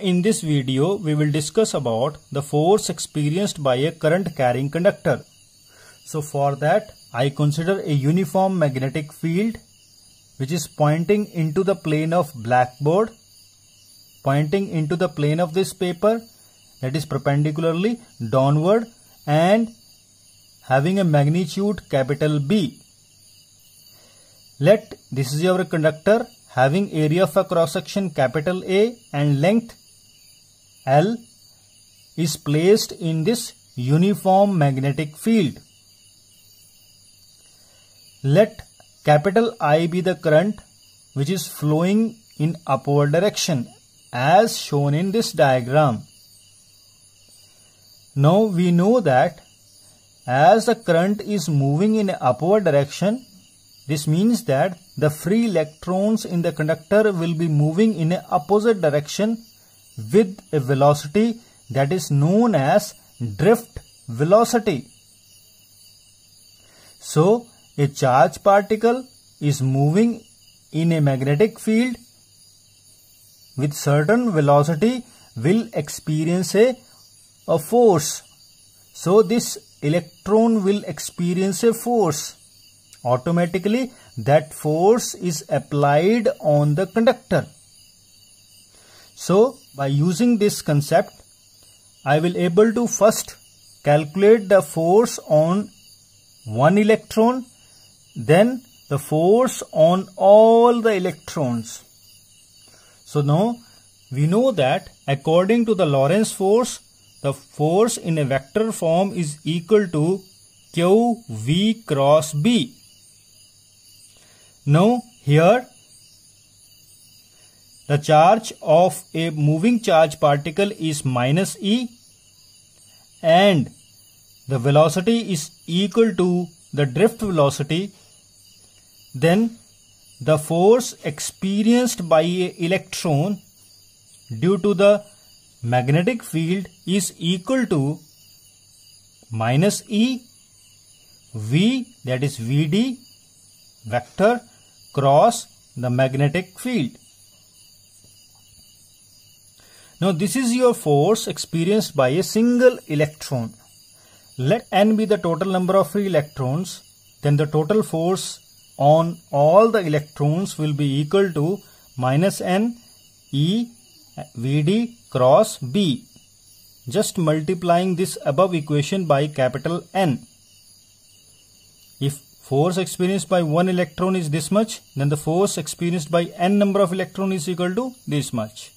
In this video, we will discuss about the force experienced by a current carrying conductor. So for that, I consider a uniform magnetic field which is pointing into the plane of blackboard, pointing into the plane of this paper, that is perpendicularly downward, and having a magnitude capital B. Let this is your conductor having area of a cross section capital A and length L is placed in this uniform magnetic field. Let capital I be the current which is flowing in upward direction as shown in this diagram. Now we know that as the current is moving in upward direction, this means that the free electrons in the conductor will be moving in an opposite direction with a velocity that is known as drift velocity. So, a charged particle is moving in a magnetic field with certain velocity will experience a force. So, this electron will experience a force. Automatically, that force is applied on the conductor. So, by using this concept, I will able to first calculate the force on one electron, then the force on all the electrons. So now we know that according to the Lorentz force, the force in a vector form is equal to QV cross B. Now here the charge of a moving charge particle is minus E and the velocity is equal to the drift velocity. Then the force experienced by an electron due to the magnetic field is equal to minus E V, that is Vd vector cross the magnetic field. Now this is your force experienced by a single electron. Let n be the total number of free electrons, then the total force on all the electrons will be equal to minus n E Vd cross B. Just multiplying this above equation by capital N. If force experienced by one electron is this much, then the force experienced by n number of electrons is equal to this much.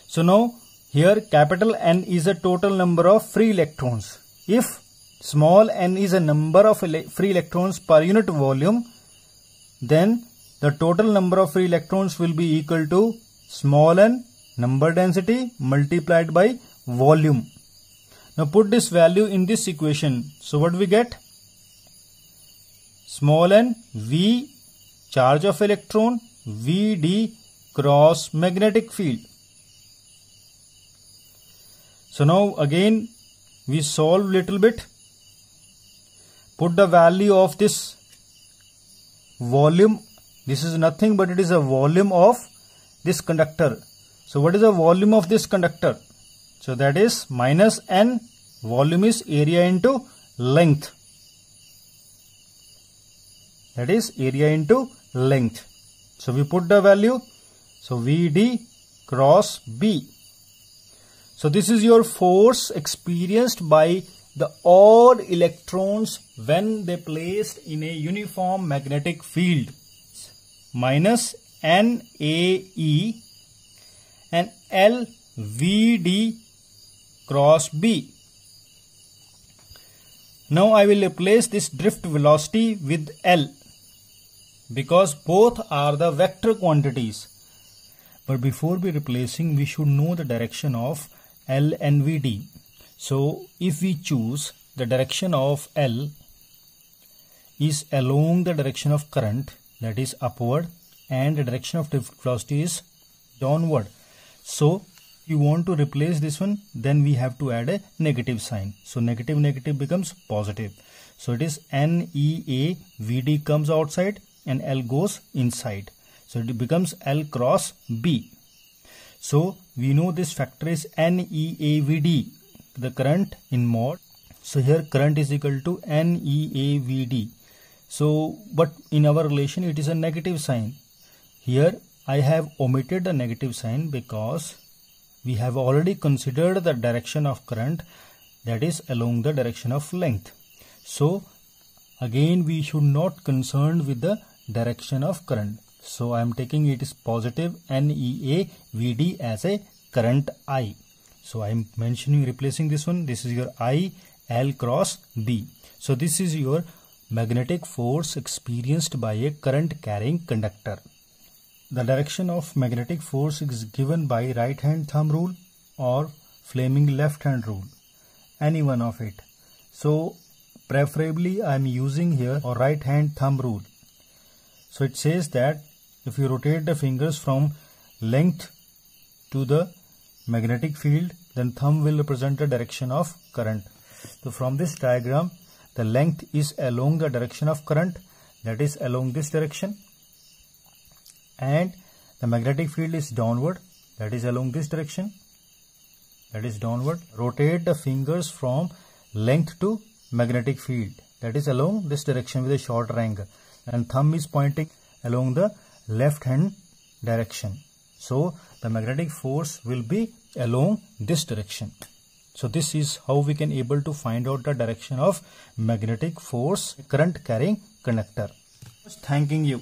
So now here capital N is a total number of free electrons. If small n is a number of free electrons per unit volume, then the total number of free electrons will be equal to small n number density multiplied by volume. Now put this value in this equation. So what we get? Small n V charge of electron Vd cross magnetic field. So now again we solve little bit. Put the value of this volume. This is nothing but it is a volume of this conductor. So what is the volume of this conductor? So that is minus n. Volume is area into length. That is area into length. So we put the value. So Vd cross B. So this is your force experienced by the all electrons when they placed in a uniform magnetic field. Minus NAE and LVD cross B. Now I will replace this drift velocity with L because both are the vector quantities. But before we replacing, we should know the direction of L and Vd. So if we choose the direction of L is along the direction of current, that is upward, and the direction of drift velocity is downward. So you want to replace this one, then we have to add a negative sign. So negative negative becomes positive. So it is NEA, Vd comes outside and L goes inside. So it becomes L cross B. So we know this factor is NEAVD, the current in mode. So here current is equal to NEAVD. So but in our relation it is a negative sign. Here I have omitted the negative sign because we have already considered the direction of current, that is along the direction of length. So again we should not concerned with the direction of current. So I am taking it is positive NEAVD as a current I. So I am replacing this one. This is your I L cross B. So this is your magnetic force experienced by a current carrying conductor. The direction of magnetic force is given by right hand thumb rule or Fleming left hand rule, any one of it. So preferably I am using here a right hand thumb rule. So it says that if you rotate the fingers from length to the magnetic field, then thumb will represent the direction of current. So from this diagram, the length is along the direction of current, that is along this direction, and the magnetic field is downward, that is along this direction, that is downward. Rotate the fingers from length to magnetic field, that is along this direction with a shorter angle, and thumb is pointing along the left hand direction. So the magnetic force will be along this direction. So this is how we can able to find out the direction of magnetic force current carrying conductor. Thanking you.